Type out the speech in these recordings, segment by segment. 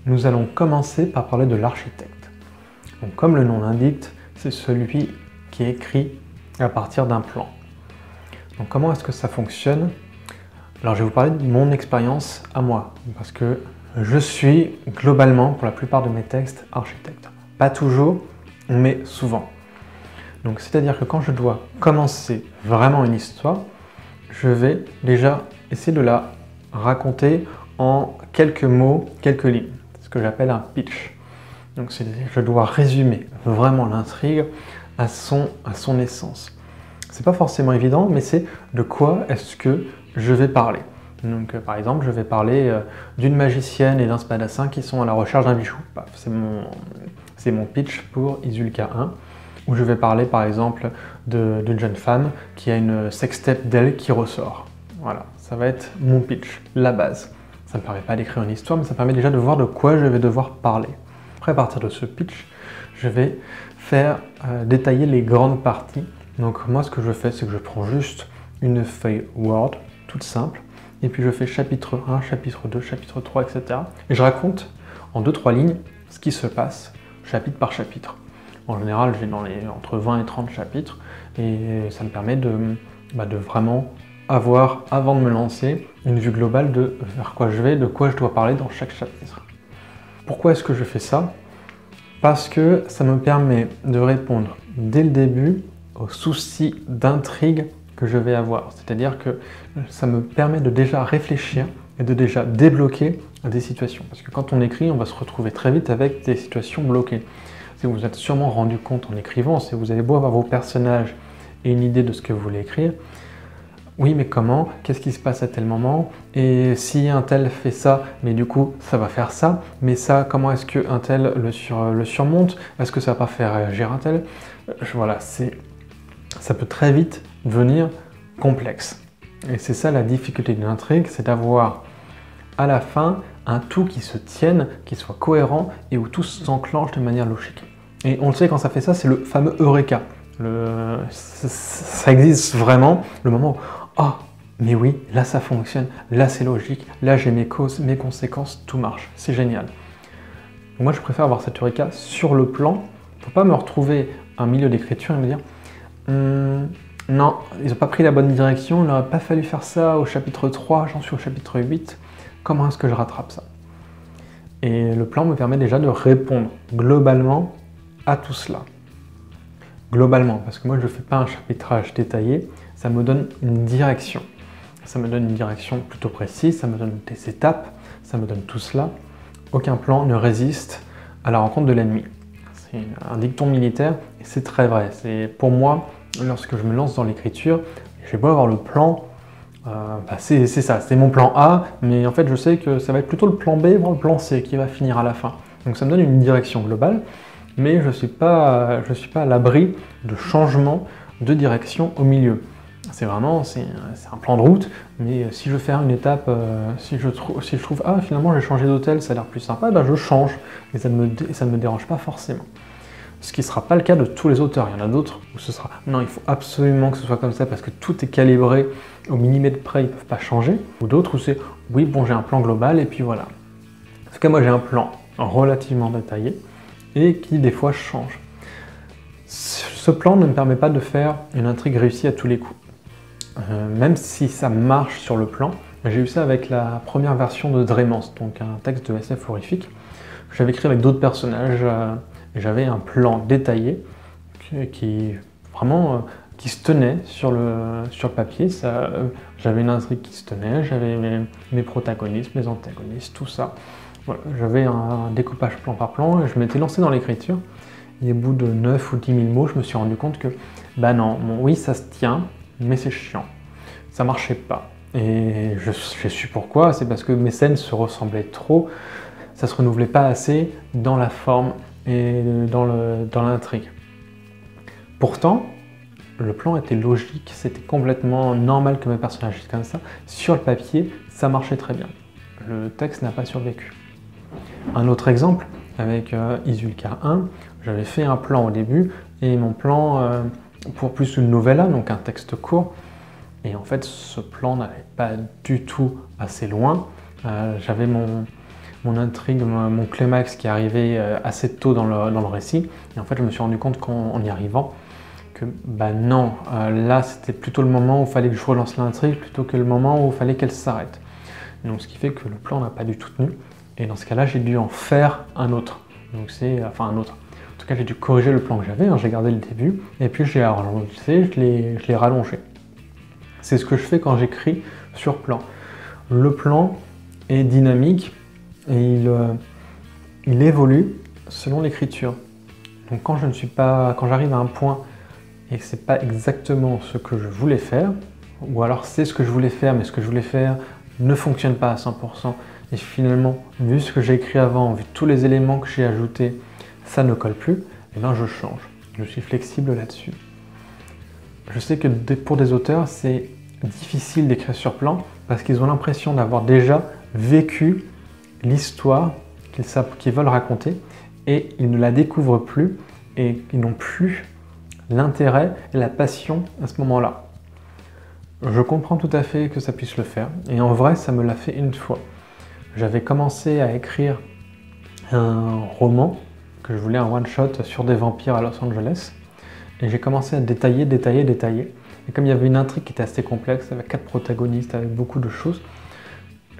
nous allons commencer par parler de l'architecte. Donc, comme le nom l'indique, c'est celui qui écrit à partir d'un plan. Donc comment est-ce que ça fonctionne? Alors je vais vous parler de mon expérience à moi, parce que je suis globalement, pour la plupart de mes textes, architecte. Pas toujours, mais souvent. Donc c'est-à-dire que quand je dois commencer vraiment une histoire, je vais déjà essayer de la raconter en quelques mots, quelques lignes. C'est ce que j'appelle un pitch. Donc je dois résumer vraiment l'intrigue à son essence. C'est pas forcément évident, mais c'est de quoi est-ce que je vais parler. Donc par exemple, je vais parler d'une magicienne et d'un spadassin qui sont à la recherche d'un bijou. C'est mon pitch pour Isulka 1. Où je vais parler par exemple d'une jeune femme qui a une sextape d'elle qui ressort. Voilà, ça va être mon pitch, la base. Ça ne me permet pas d'écrire une histoire, mais ça permet déjà de voir de quoi je vais devoir parler. Après, à partir de ce pitch, je vais faire détailler les grandes parties. Donc moi, ce que je fais, c'est que je prends juste une feuille Word, toute simple, et puis je fais chapitre 1, chapitre 2, chapitre 3, etc. Et je raconte en 2-3 lignes ce qui se passe, chapitre par chapitre. En général, j'ai entre 20 et 30 chapitres, et ça me permet de vraiment avoir, avant de me lancer, une vue globale de vers quoi je vais, de quoi je dois parler dans chaque chapitre. Pourquoi est-ce que je fais ça? Parce que ça me permet de répondre dès le début aux soucis d'intrigue que je vais avoir. C'est-à-dire que ça me permet de déjà réfléchir et de déjà débloquer des situations. Parce que quand on écrit, on va se retrouver très vite avec des situations bloquées. Si vous vous êtes sûrement rendu compte en écrivant, si vous avez beau avoir vos personnages et une idée de ce que vous voulez écrire, oui, mais comment? Qu'est-ce qui se passe à tel moment? Et si un tel fait ça, mais du coup, ça va faire ça. Mais ça, comment est-ce qu'un tel le surmonte? Est-ce que ça va pas faire réagir un tel? Voilà, ça peut très vite devenir complexe. Et c'est ça la difficulté d'une intrigue, c'est d'avoir à la fin un tout qui se tienne, qui soit cohérent et où tout s'enclenche de manière logique. Et on le sait quand ça fait ça, c'est le fameux Eureka. Ça existe vraiment, le moment où « Ah, mais oui, là ça fonctionne, là c'est logique, là j'ai mes causes, mes conséquences, tout marche, c'est génial. » Moi je préfère avoir cet Eureka sur le plan, pour pas me retrouver un milieu d'écriture et me dire « Non, ils n'ont pas pris la bonne direction, il n'aurait pas fallu faire ça au chapitre 3, j'en suis au chapitre 8. » Comment est-ce que je rattrape ça? Et le plan me permet déjà de répondre globalement à tout cela. Globalement, parce que moi je ne fais pas un chapitrage détaillé, ça me donne une direction. Ça me donne une direction plutôt précise, ça me donne des étapes, ça me donne tout cela. Aucun plan ne résiste à la rencontre de l'ennemi. C'est un dicton militaire et c'est très vrai. Pour moi, lorsque je me lance dans l'écriture, j'ai beau avoir le plan, c'est ça, c'est mon plan A, mais en fait je sais que ça va être plutôt le plan B, voire le plan C qui va finir à la fin. Donc ça me donne une direction globale, mais je ne suis pas à l'abri de changements de direction au milieu. C'est un plan de route, mais si je fais une étape, si je trouve ah finalement j'ai changé d'hôtel, ça a l'air plus sympa, je change, et ça ne me dérange pas forcément. Ce qui ne sera pas le cas de tous les auteurs. Il y en a d'autres où ce sera non, il faut absolument que ce soit comme ça parce que tout est calibré au millimètre près, ils ne peuvent pas changer. Ou d'autres où c'est oui, bon, j'ai un plan global et puis voilà. En tout cas, moi j'ai un plan relativement détaillé et qui des fois change. Ce plan ne me permet pas de faire une intrigue réussie à tous les coups. Même si ça marche sur le plan, j'ai eu ça avec la première version de Drémence, donc un texte de SF horrifique. J'avais écrit avec d'autres personnages. J'avais un plan détaillé qui se tenait sur le papier. J'avais une intrigue qui se tenait, j'avais mes protagonistes, mes antagonistes, tout ça. Voilà, j'avais un découpage plan par plan et je m'étais lancé dans l'écriture. Et au bout de 9 ou 10 000 mots, je me suis rendu compte que, non, oui, ça se tient, mais c'est chiant. Ça marchait pas. Et j'ai su pourquoi, c'est parce que mes scènes se ressemblaient trop, ça se renouvelait pas assez dans la forme et dans l'intrigue. Pourtant, le plan était logique, c'était complètement normal que mes personnages aient comme ça. Sur le papier, ça marchait très bien. Le texte n'a pas survécu. Un autre exemple, avec Isulka 1, j'avais fait un plan au début, et mon plan pour plus une novella, donc un texte court, et en fait ce plan n'allait pas du tout assez loin. J'avais mon intrigue, mon climax qui arrivait assez tôt dans le récit. Et en fait, je me suis rendu compte qu'en y arrivant, que bah non, là c'était plutôt le moment où il fallait que je relance l'intrigue plutôt que le moment où il fallait qu'elle s'arrête. Donc ce qui fait que le plan n'a pas du tout tenu. Et dans ce cas-là, j'ai dû en faire un autre. Donc enfin un autre. En tout cas, j'ai dû corriger le plan que j'avais, hein, j'ai gardé le début, et puis je l'ai rallongé, je l'ai rallongé. C'est ce que je fais quand j'écris sur plan. Le plan est dynamique et il évolue selon l'écriture. Donc quand j'arrive à un point et que c'est pas exactement ce que je voulais faire, ou alors c'est ce que je voulais faire, mais ce que je voulais faire ne fonctionne pas à 100%, et finalement, vu ce que j'ai écrit avant, vu tous les éléments que j'ai ajoutés, ça ne colle plus, et bien je change. Je suis flexible là-dessus. Je sais que pour des auteurs, c'est difficile d'écrire sur plan, parce qu'ils ont l'impression d'avoir déjà vécu l'histoire qu'ils veulent raconter, et ils ne la découvrent plus, et ils n'ont plus l'intérêt et la passion à ce moment-là. Je comprends tout à fait que ça puisse le faire, et en vrai, ça me l'a fait une fois. J'avais commencé à écrire un roman, que je voulais un one-shot sur des vampires à Los Angeles, et j'ai commencé à détailler, et comme il y avait une intrigue qui était assez complexe, avec 4 protagonistes, avec beaucoup de choses,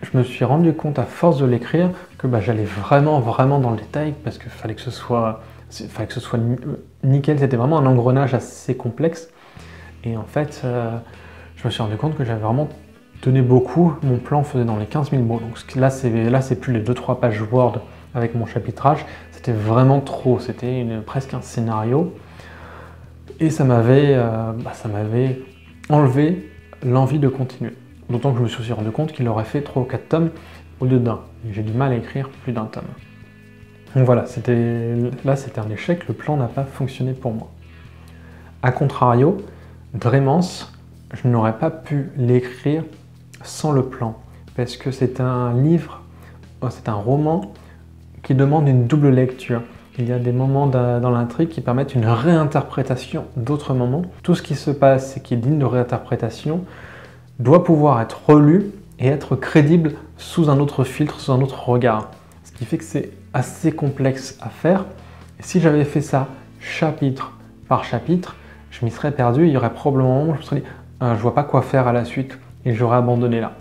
je me suis rendu compte à force de l'écrire que j'allais vraiment dans le détail, parce qu'il fallait que ce soit nickel, c'était vraiment un engrenage assez complexe, et en fait, je me suis rendu compte que j'avais vraiment donné beaucoup, mon plan faisait dans les 15 000 mots, donc là c'est plus les 2-3 pages Word avec mon chapitrage, c'était vraiment trop, c'était presque un scénario, et ça m'avait enlevé l'envie de continuer. D'autant que je me suis aussi rendu compte qu'il aurait fait 3 ou 4 tomes au lieu d'un, et j'ai du mal à écrire plus d'un tome. Donc voilà, c'était un échec, le plan n'a pas fonctionné pour moi. A contrario, Dreamance, je n'aurais pas pu l'écrire sans le plan, parce que c'est un roman qui demande une double lecture. Il y a des moments dans l'intrigue qui permettent une réinterprétation d'autres moments. Tout ce qui se passe et qui est digne de réinterprétation doit pouvoir être relu et être crédible sous un autre filtre, sous un autre regard. Ce qui fait que c'est assez complexe à faire. Et si j'avais fait ça chapitre par chapitre, je m'y serais perdu. Il y aurait probablement un moment où je me serais dit je vois pas quoi faire à la suite et j'aurais abandonné là.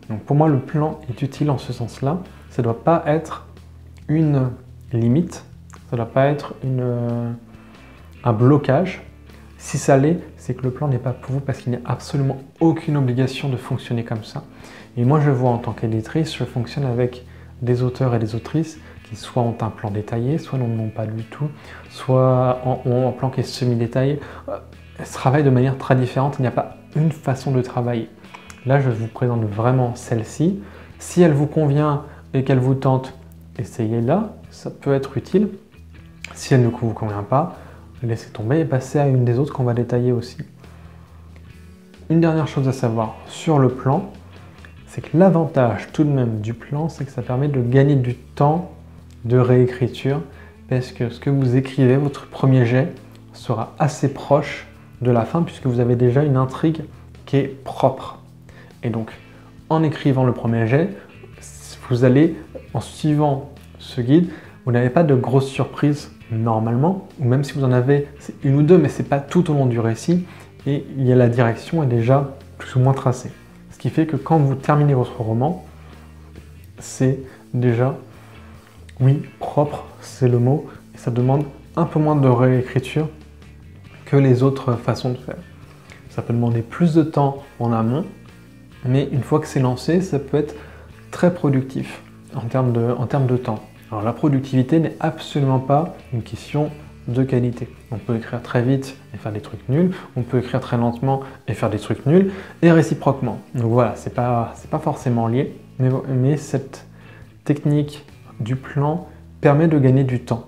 Donc pour moi, le plan est utile en ce sens-là. Ça ne doit pas être une limite, ça ne doit pas être un blocage. Si ça l'est, c'est que le plan n'est pas pour vous parce qu'il n'y a absolument aucune obligation de fonctionner comme ça. Et moi, je vois en tant qu'éditrice, je fonctionne avec des auteurs et des autrices qui soit ont un plan détaillé, soit n'en ont pas du tout, soit ont un plan qui est semi-détaillé. Elles travaillent de manière très différente, il n'y a pas une façon de travailler. Là, je vous présente vraiment celle-ci. Si elle vous convient et qu'elle vous tente, essayez-la, ça peut être utile. Si elle ne vous convient pas, laissez tomber et passez à une des autres qu'on va détailler aussi. Une dernière chose à savoir sur le plan, c'est que l'avantage tout de même du plan, c'est que ça permet de gagner du temps de réécriture, parce que ce que vous écrivez, votre premier jet, sera assez proche de la fin, puisque vous avez déjà une intrigue qui est propre. Et donc, en écrivant le premier jet, vous allez, en suivant ce guide, vous n'avez pas de grosses surprises normalement, ou même si vous en avez une ou deux, mais c'est pas tout au long du récit, et la direction est déjà plus ou moins tracée. Ce qui fait que quand vous terminez votre roman, c'est déjà, oui, propre, c'est le mot, et ça demande un peu moins de réécriture que les autres façons de faire. Ça peut demander plus de temps en amont, mais une fois que c'est lancé, ça peut être très productif en termes de temps. Alors la productivité n'est absolument pas une question de qualité. On peut écrire très vite et faire des trucs nuls, on peut écrire très lentement et faire des trucs nuls, et réciproquement. Donc voilà, c'est pas forcément lié, mais cette technique du plan permet de gagner du temps.